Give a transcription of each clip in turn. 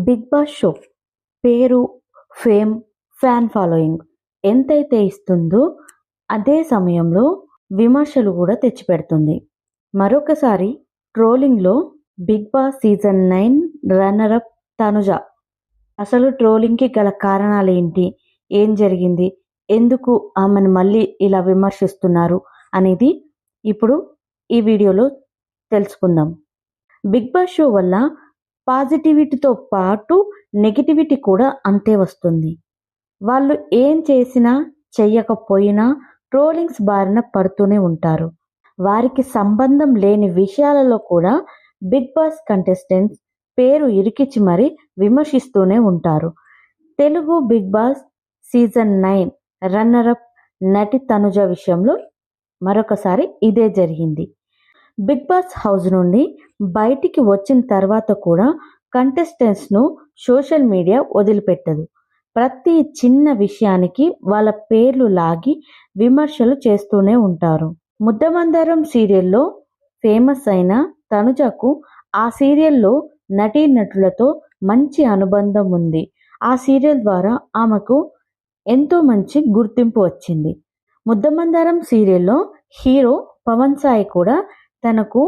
Big Boss show పేరు, fame, fan following ఎంతైతే ఇస్తుందో అదే సమయంలో విమర్శలు కూడా తెచ్చిపెడుతుంది. మరొకసారి ట్రోలింగ్లో Bigg Boss season 9 runner up Tanuja. అసలు ట్రోలింగ్కి గల కారణాలేంటి, ఏం జరిగింది, ఎందుకు ఆమెను మళ్ళీ ఇలా విమర్శిస్తున్నారు అనేది ఇప్పుడు ఈ వీడియోలో తెలుసుకుందాం. బిగ్ బాస్ షో వల్ల పాజిటివిటీతో పాటు నెగిటివిటీ కూడా అంతే వస్తుంది. వాళ్ళు ఏం చేసినా చెయ్యకపోయినా ట్రోలింగ్స్ బారిన పడుతూనే ఉంటారు. వారికి సంబంధం లేని విషయాలలో కూడా బిగ్ బాస్ కంటెస్టెంట్స్ పేరు ఇరికించి మరీ విమర్శిస్తూనే ఉంటారు. Telugu Bigg Boss season 9 runner up నటి తనుజ విషయంలో మరొకసారి ఇదే జరిగింది. బిగ్ బాస్ హౌస్ నుండి బయటికి వచ్చిన తర్వాత కూడా కంటెస్టెంట్స్ను సోషల్ మీడియా వదిలిపెట్టదు. ప్రతి చిన్న విషయానికి వాళ్ళ పేర్లు లాగి విమర్శలు చేస్తూనే ఉంటారు. ముద్దమందారం సీరియల్లో ఫేమస్ అయిన తనుజకు ఆ సీరియల్లో నటీనటులతో మంచి అనుబంధం ఉంది. ఆ సీరియల్ ద్వారా ఆమెకు ఎంతో మంచి గుర్తింపు వచ్చింది. ముద్దమందారం సీరియల్లో హీరో పవన్ సాయి కూడా తనకు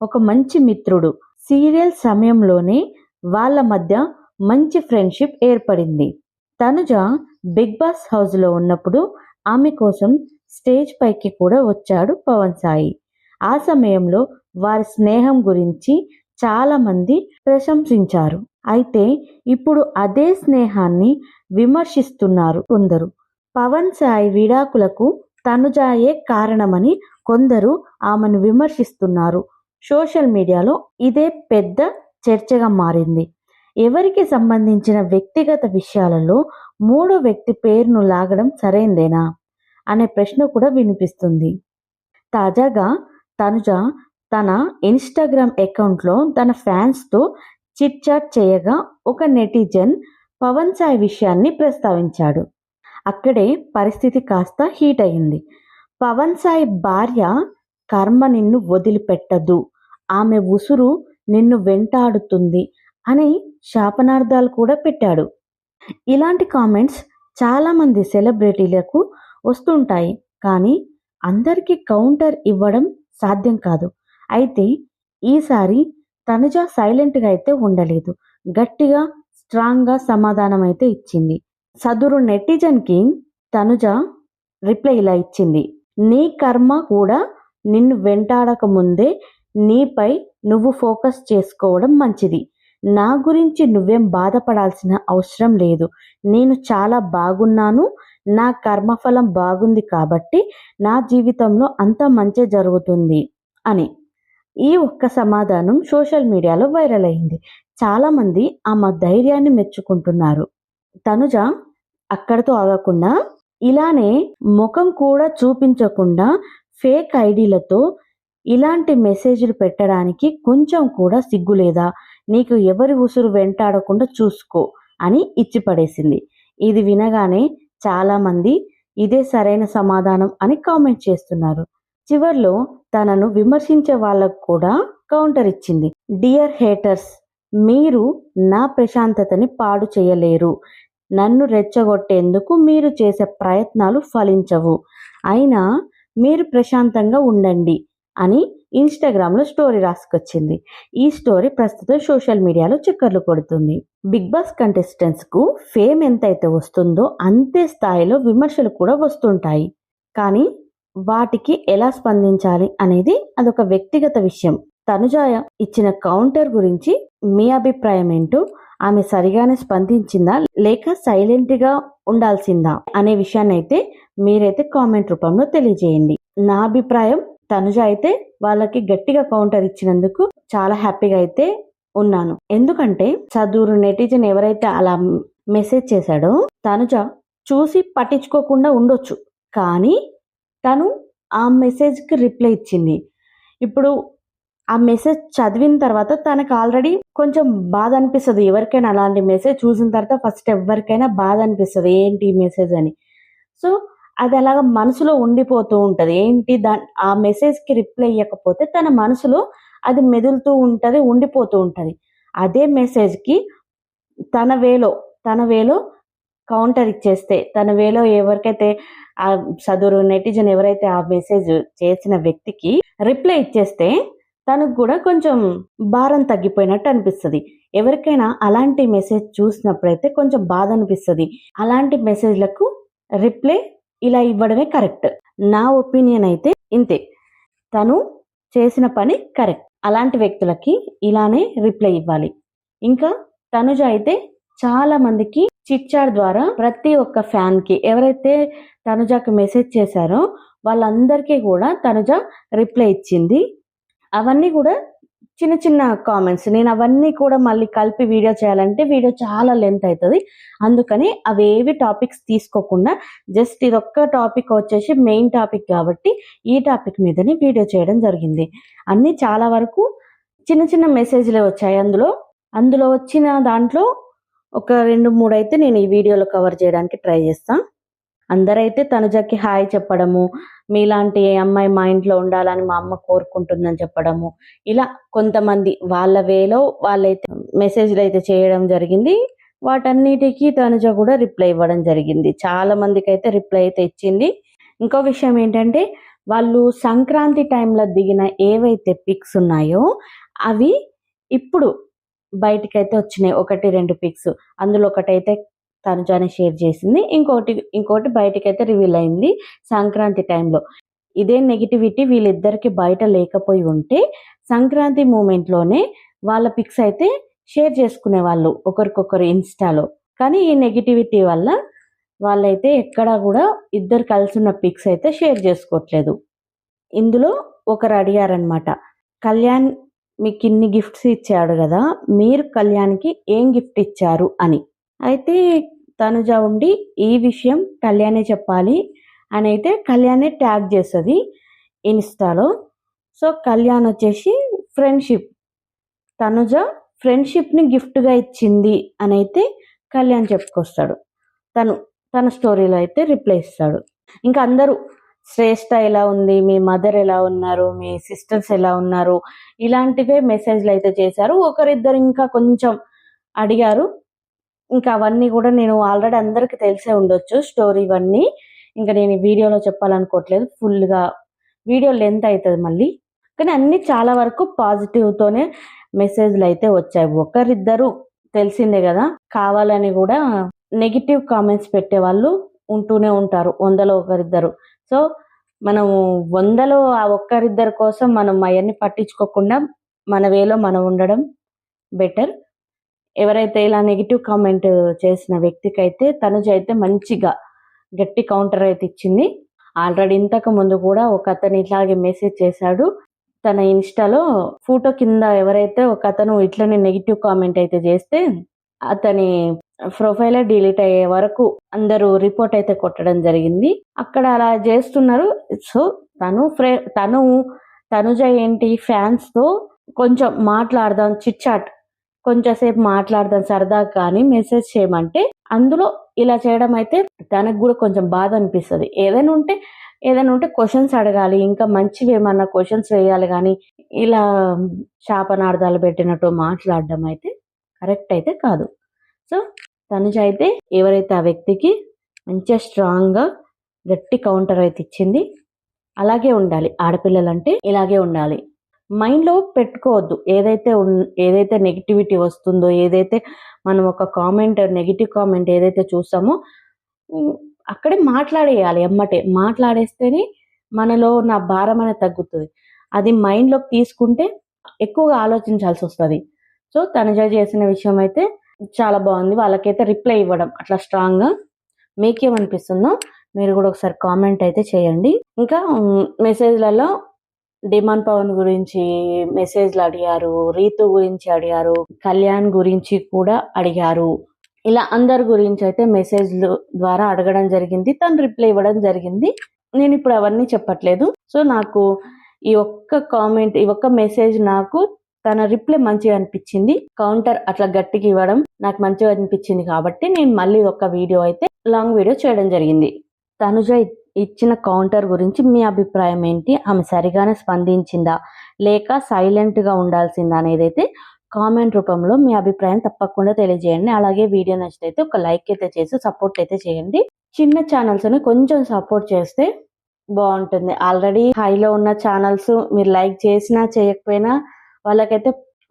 ఒక మంచి మిత్రుడు. సీరియల్ సమయంలోనే వాళ్ళ మధ్య మంచి ఫ్రెండ్షిప్ ఏర్పడింది. తనుజ బిగ్ బాస్ హౌస్లో ఉన్నప్పుడు ఆమె కోసం స్టేజ్ పైకి కూడా వచ్చాడు పవన్ సాయి. ఆ సమయంలో వారి స్నేహం గురించి చాలా మంది ప్రశంసించారు. అయితే ఇప్పుడు అదే స్నేహాన్ని విమర్శిస్తున్నారు కొందరు. పవన్ సాయి విడాకులకు తనుజాయే కారణమని కొందరు ఆమెను విమర్శిస్తున్నారు. సోషల్ మీడియాలో ఇదే పెద్ద చర్చగా మారింది. ఎవరికి సంబంధించిన వ్యక్తిగత విషయాలలో మూడో వ్యక్తి పేరును లాగడం సరైందేనా అనే ప్రశ్న కూడా వినిపిస్తుంది. తాజాగా తనుజ తన ఇన్స్టాగ్రామ్ అకౌంట్లో తన ఫ్యాన్స్తో చిట్ చాట్ చేయగా ఒక నెటిజన్ పవన్ సాయి విషయాన్ని ప్రస్తావించాడు. అక్కడే పరిస్థితి కాస్త హీట్ అయింది. పవన్ సాయి భార్య కర్మ నిన్ను వదిలిపెట్టదు, ఆమె ఉసురు నిన్ను వెంటాడుతుంది అని శాపనార్థాలు కూడా పెట్టాడు. ఇలాంటి కామెంట్స్ చాలామంది సెలబ్రిటీలకు వస్తుంటాయి, కానీ అందరికీ కౌంటర్ ఇవ్వడం సాధ్యం కాదు. అయితే ఈసారి తనుజ సైలెంట్గా అయితే ఉండలేదు. గట్టిగా స్ట్రాంగ్గా సమాధానం అయితే ఇచ్చింది. సదురు నెటిజన్కి తనుజ రిప్లై ఇలా ఇచ్చింది: నీ కర్మ కూడా నిన్ను వెంటాడక ముందే నీపై నువ్వు ఫోకస్ చేసుకోవడం మంచిది. నా గురించి నువ్వేం బాధపడాల్సిన అవసరం లేదు. నేను చాలా బాగున్నాను. నా కర్మఫలం బాగుంది కాబట్టి నా జీవితంలో అంతా మంచి జరుగుతుంది అని. ఈ ఒక్క సమాధానం సోషల్ మీడియాలో వైరల్ అయింది. చాలామంది ఆమె ధైర్యాన్ని మెచ్చుకుంటున్నారు. తనుజ అక్కడితో ఆగకుండా ఇలానే ముఖం కూడా చూపించకుండా ఫేక్ ఐడీలతో ఇలాంటి మెసేజ్లు పెట్టడానికి కొంచెం కూడా సిగ్గులేదా, నీకు ఎవరి ఉసురు వెంటాడకుండా చూసుకో అని ఇచ్చి పడేసింది. ఇది వినగానే చాలామంది ఇదే సరైన సమాధానం అని కామెంట్ చేస్తున్నారు. చివర్లో తనను విమర్శించే వాళ్ళకు కూడా కౌంటర్ ఇచ్చింది. డియర్ హేటర్స్, మీరు నా ప్రశాంతతని పాడు చేయలేరు. నన్ను రెచ్చగొట్టేందుకు మీరు చేసే ప్రయత్నాలు ఫలించవు. అయినా మీరు ప్రశాంతంగా ఉండండి అని ఇన్స్టాగ్రామ్లో స్టోరీ రాసుకొచ్చింది. ఈ స్టోరీ ప్రస్తుతం సోషల్ మీడియాలో చక్కర్లు కొడుతుంది. బిగ్ బాస్ కంటెస్టెంట్స్కు ఫేమ్ ఎంతైతే వస్తుందో అంతే స్థాయిలో విమర్శలు కూడా వస్తుంటాయి. కానీ వాటికి ఎలా స్పందించాలి అనేది అదొక వ్యక్తిగత విషయం. తనుజ ఇచ్చిన కౌంటర్ గురించి మీ అభిప్రాయం ఏంటో, ఆమె సరిగానే స్పందించిందా లేక సైలెంట్గా ఉండాల్సిందా అనే విషయాన్ని అయితే మీరైతే కామెంట్ రూపంలో తెలియజేయండి. నా అభిప్రాయం, తనుజ అయితే వాళ్ళకి గట్టిగా కౌంటర్ ఇచ్చినందుకు చాలా హ్యాపీగా అయితే ఉన్నాను. ఎందుకంటే చదువు నెటిజన్ ఎవరైతే అలా మెసేజ్ చేశాడో తనుజ చూసి పట్టించుకోకుండా ఉండొచ్చు, కానీ తను ఆ మెసేజ్కి రిప్లై ఇచ్చింది. ఇప్పుడు ఆ మెసేజ్ చదివిన తర్వాత తనకు ఆల్రెడీ కొంచెం బాధ అనిపిస్తుంది. ఎవరికైనా అలాంటి మెసేజ్ చూసిన తర్వాత ఫస్ట్ ఎవరికైనా బాధ అనిపిస్తుంది, ఏంటి ఈ మెసేజ్ అని. సో అది అలాగ మనసులో ఉండిపోతూ ఉంటుంది. ఏంటి ఆ మెసేజ్కి రిప్లై ఇవ్వకపోతే తన మనసులో అది మెదులుతూ ఉంటుంది, ఉండిపోతూ ఉంటుంది. అదే మెసేజ్కి తన వేలో కౌంటర్ ఇచ్చేస్తే, తన వేలో ఎవరికైతే ఆ సదరు నెటిజన్ ఎవరైతే ఆ మెసేజ్ చేసిన వ్యక్తికి రిప్లై ఇచ్చేస్తే తనకు కూడా కొంచెం భారం తగ్గిపోయినట్టు అనిపిస్తుంది. ఎవరికైనా అలాంటి మెసేజ్ చూసినప్పుడైతే కొంచెం బాధ అనిపిస్తుంది. అలాంటి మెసేజ్లకు రిప్లై ఇలా ఇవ్వడమే కరెక్ట్. నా ఒపీనియన్ అయితే ఇంతే. తను చేసిన పని కరెక్ట్. అలాంటి వ్యక్తులకి ఇలానే రిప్లై ఇవ్వాలి. ఇంకా తనుజ అయితే చాలా మందికి చిట్ చాట్ ద్వారా ప్రతి ఒక్క ఫ్యాన్ కి ఎవరైతే తనుజకి మెసేజ్ చేశారో వాళ్ళందరికీ కూడా తనుజ రిప్లై ఇచ్చింది. అవన్నీ కూడా చిన్న చిన్న కామెంట్స్. నేను అవన్నీ కూడా మళ్ళీ కలిపి వీడియో చేయాలంటే వీడియో చాలా లెంత్ అవుతుంది. అందుకని అవేవి టాపిక్స్ తీసుకోకుండా జస్ట్ ఇదొక్క టాపిక్ వచ్చేసి మెయిన్ టాపిక్ కాబట్టి ఈ టాపిక్ మీదనే వీడియో చేయడం జరిగింది. అన్నీ చాలా వరకు చిన్న చిన్న మెసేజ్లే వచ్చాయి. అందులో వచ్చిన దాంట్లో ఒక 2-3 అయితే నేను ఈ వీడియోలో కవర్ చేయడానికి ట్రై చేస్తాను. అందరైతే తనుజకి హాయ్ చెప్పడము, మీలాంటి అమ్మాయి మా ఇంట్లో ఉండాలని మా అమ్మ కోరుకుంటుందని చెప్పడము, ఇలా కొంతమంది వాళ్ళ వేలో వాళ్ళైతే మెసేజ్లు అయితే చేయడం జరిగింది. వాటన్నిటికీ తనుజ కూడా రిప్లై ఇవ్వడం జరిగింది. చాలా మందికి అయితే రిప్లై అయితే ఇచ్చింది. ఇంకో విషయం ఏంటంటే వాళ్ళు సంక్రాంతి టైంలో దిగిన ఏవైతే పిక్స్ ఉన్నాయో అవి ఇప్పుడు బయటికైతే వచ్చినాయి. 1-2 పిక్స్. అందులో ఒకటైతే తనుజానే షేర్ చేసింది, ఇంకోటి బయటకైతే రివీల్ అయింది సంక్రాంతి టైంలో. ఇదే నెగిటివిటీ వీళ్ళిద్దరికి బయట లేకపోయి ఉంటే సంక్రాంతి మూమెంట్లోనే వాళ్ళ పిక్స్ అయితే షేర్ చేసుకునే వాళ్ళు ఒకరికొకరు ఇన్స్టాలో. కానీ ఈ నెగిటివిటీ వల్ల వాళ్ళైతే ఎక్కడా కూడా ఇద్దరు కలిసి ఉన్న పిక్స్ అయితే షేర్ చేసుకోవట్లేదు. ఇందులో ఒకరు అడిగారనమాట, కళ్యాణ్ మీకు ఇన్ని గిఫ్ట్స్ ఇచ్చాడు కదా, మీరు కళ్యాణ్కి ఏం గిఫ్ట్ ఇచ్చారు అని. అయితే తనుజ ఉండి ఈ విషయం కళ్యాణే చెప్పాలి అని అయితే కళ్యాణే ట్యాగ్ చేస్తుంది ఇన్స్టాలో. సో కళ్యాణ్ వచ్చేసి ఫ్రెండ్షిప్, తనుజ ఫ్రెండ్షిప్ని గిఫ్ట్గా ఇచ్చింది అని అయితే కళ్యాణ్ చెప్పుకొస్తాడు. తన స్టోరీలో అయితే రిప్లై ఇస్తాడు. ఇంకా అందరూ శ్రేష్ఠ ఎలా ఉంది, మీ మదర్ ఎలా ఉన్నారు, మీ సిస్టర్స్ ఎలా ఉన్నారు, ఇలాంటివే మెసేజ్లు అయితే చేశారు. ఒకరిద్దరు ఇంకా కొంచెం అడిగారు. ఇంకా అవన్నీ కూడా నేను ఆల్రెడీ అందరికి తెలిసే ఉండొచ్చు స్టోరీ ఇవన్నీ. ఇంకా నేను ఈ వీడియోలో చెప్పాలనుకోవట్లేదు, ఫుల్గా వీడియో లెంత్ అవుతుంది మళ్ళీ. కానీ అన్నీ చాలా వరకు పాజిటివ్తోనే మెసేజ్లు అయితే వచ్చాయి. ఒకరిద్దరు తెలిసిందే కదా, కావాలని కూడా నెగిటివ్ కామెంట్స్ పెట్టే వాళ్ళు ఉంటూనే ఉంటారు, 100లో ఒకరిద్దరు. సో మనము 100లో ఆ ఒక్కరిద్దరి కోసం మనం అవన్నీ పట్టించుకోకుండా మన వేలో మనం ఉండడం బెటర్. ఎవరైతే ఇలా నెగిటివ్ కామెంట్ చేసిన వ్యక్తికైతే తనుజ అయితే మంచిగా గట్టి కౌంటర్ అయితే ఇచ్చింది. ఆల్రెడీ ఇంతకు ముందు కూడా ఒక అతను ఇట్లాగే మెసేజ్ చేశాడు తన ఇన్స్టాలో. ఫోటో కింద ఎవరైతే ఒక అతను ఇట్లనే నెగిటివ్ కామెంట్ అయితే చేస్తే అతని ప్రొఫైలే డిలీట్ అయ్యే వరకు అందరూ రిపోర్ట్ అయితే కొట్టడం జరిగింది. అక్కడ అలా చేస్తున్నారు. సో తనుజ ఏంటి, ఫ్యాన్స్ తో కొంచెం మాట్లాడదాం, చిట్ చాట్ కొంచెంసేపు మాట్లాడదాం సరదా కానీ మెసేజ్ చేయమంటే అందులో ఇలా చేయడం అయితే తనకు కూడా కొంచెం బాధ అనిపిస్తుంది. ఏదైనా ఉంటే క్వశ్చన్స్ అడగాలి, ఇంకా మంచివి ఏమన్నా క్వశ్చన్స్ వేయాలి. కానీ ఇలా శాపనార్థాలు పెట్టినట్టు మాట్లాడడం అయితే కరెక్ట్ అయితే కాదు. సో తనుజ అయితే ఎవరైతే ఆ వ్యక్తికి మంచిగా స్ట్రాంగ్గా గట్టి కౌంటర్ అయితే ఇచ్చింది. అలాగే ఉండాలి, ఆడపిల్లలంటే ఇలాగే ఉండాలి. మైండ్లో పెట్టుకోవద్దు ఏదైతే నెగిటివిటీ వస్తుందో, ఏదైతే మనం ఒక నెగిటివ్ కామెంట్ ఏదైతే చూస్తామో అక్కడే మాట్లాడేయాలి. మాట్లాడేస్తేనే మనలో నా భారం అనేది తగ్గుతుంది. అది మైండ్లోకి తీసుకుంటే ఎక్కువగా ఆలోచించాల్సి వస్తుంది. సో తనుజ చేసిన విషయం అయితే చాలా బాగుంది. వాళ్ళకైతే రిప్లై ఇవ్వడం అట్లా స్ట్రాంగ్గా. మీకేమనిపిస్తుందో మీరు కూడా ఒకసారి కామెంట్ అయితే చేయండి. ఇంకా మెసేజ్లలో డిమాండ్ పవన్ గురించి మెసేజ్లు అడిగారు, రీతు గురించి అడిగారు, కళ్యాణ్ గురించి కూడా అడిగారు. ఇలా అందరి గురించి అయితే మెసేజ్లు ద్వారా అడగడం జరిగింది. తను రిప్లై ఇవ్వడం జరిగింది. నేను ఇప్పుడు అవన్నీ చెప్పట్లేదు. సో నాకు ఈ ఒక్క మెసేజ్ నాకు తన రిప్లై మంచిగా అనిపించింది. కౌంటర్ అట్లా గట్టిగా ఇవ్వడం నాకు మంచిగా అనిపించింది కాబట్టి నేను మళ్ళీ ఒక వీడియో అయితే లాంగ్ వీడియో చేయడం జరిగింది. తనుజ ఇచ్చిన కౌంటర్ గురించి మీ అభిప్రాయం ఏంటి? ఆమె సరిగానే స్పందించిందా లేక సైలెంట్గా ఉండాల్సిందా అనేది అయితే కామెంట్ రూపంలో మీ అభిప్రాయం తప్పకుండా తెలియజేయండి. అలాగే వీడియో నచ్చితే ఒక లైక్ అయితే చేసి సపోర్ట్ అయితే చేయండి. చిన్న ఛానల్స్ని కొంచెం సపోర్ట్ చేస్తే బాగుంటుంది. ఆల్రెడీ హైలో ఉన్న ఛానల్స్ మీరు లైక్ చేసినా చేయకపోయినా వాళ్ళకైతే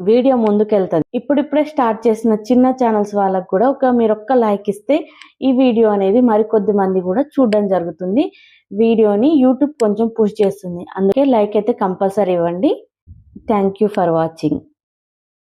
వీడియో ముందుకెళ్తుంది. ఇప్పుడిప్పుడే స్టార్ట్ చేసిన చిన్న ఛానల్స్ వాళ్ళకు కూడా మీరు ఒక్క లైక్ ఇస్తే ఈ వీడియో అనేది మరికొద్ది మంది కూడా చూడడం జరుగుతుంది. వీడియోని యూట్యూబ్ కొంచెం పుష్ చేస్తుంది. అందుకే లైక్ అయితే కంపల్సరీ ఇవ్వండి. Thank you for watching.